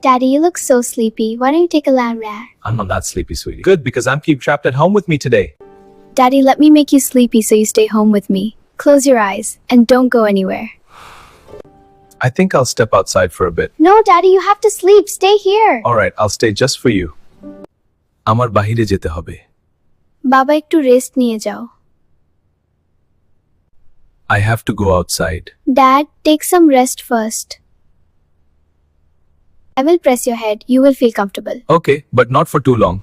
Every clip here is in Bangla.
Daddy, you look so sleepy. Why don't you take a lamb nap? I'm not that sleepy, sweetie. Good, because I'm keep trapped at home with me today. Daddy, let me make you sleepy so you stay home with me. Close your eyes and don't go anywhere. I think I'll step outside for a bit. No, Daddy, you have to sleep. Stay here. Alright, I'll stay just for you. আমার বাহিরে যেতে হবে. বাবা একটু রেস্ট নিয়ে যাও. I have to go outside. Dad, take some rest first. I will press your head. You will feel comfortable. Okay, but not for too long.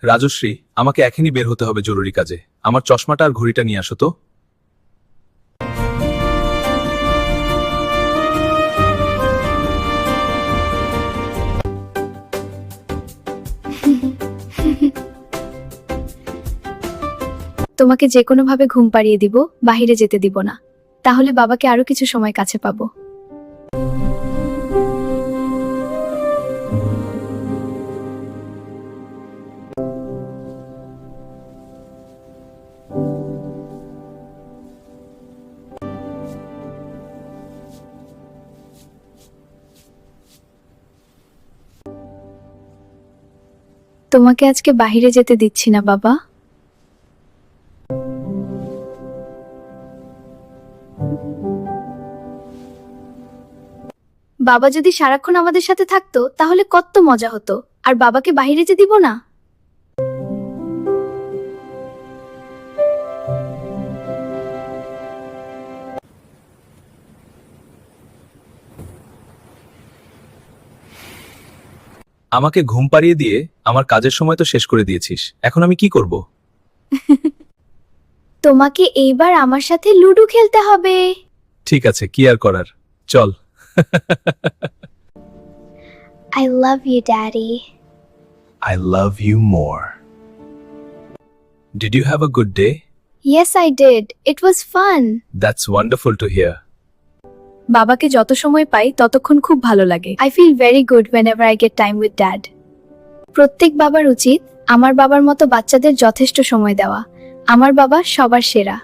Rajshri, আমাকে এখনই বের হতে হবে জরুরি কাজে। আমার চশমাটা আর ঘড়িটা নিয়ে আসো তো। তোমাকে যে কোনো ভাবে ঘুম পাড়িয়ে দিব, বাহিরে যেতে দিব না। তাহলে বাবাকে আরো কিছু সময় কাছে পাবো। তোমাকে আজকে বাহিরে যেতে দিচ্ছি না বাবা। বাবা যদি সারাক্ষণ আমাদের সাথে থাকতো তাহলে কত মজা হতো। আর বাবাকে বাইরে যেতে দিব না। আমাকে ঘুম পাড়িয়ে দিয়ে আমার কাজের সময় তো শেষ করে দিয়েছিস। এখন আমি কি করব? তোমাকে এইবার আমার সাথে লুডো খেলতে হবে। ঠিক আছে, কি আর করার, চল। I love you, Daddy. I love you more. Did you have a good day? Yes, I did. It was fun. That's wonderful to hear. বাবাকে যত সময় পাই ততক্ষণ খুব ভালো লাগে। I feel very good whenever I get time with Dad. প্রত্যেক বাবার উচিত আমার বাবার মতো বাচ্চাদের যথেষ্ট সময় দেওয়া। আমার বাবা সবার সেরা।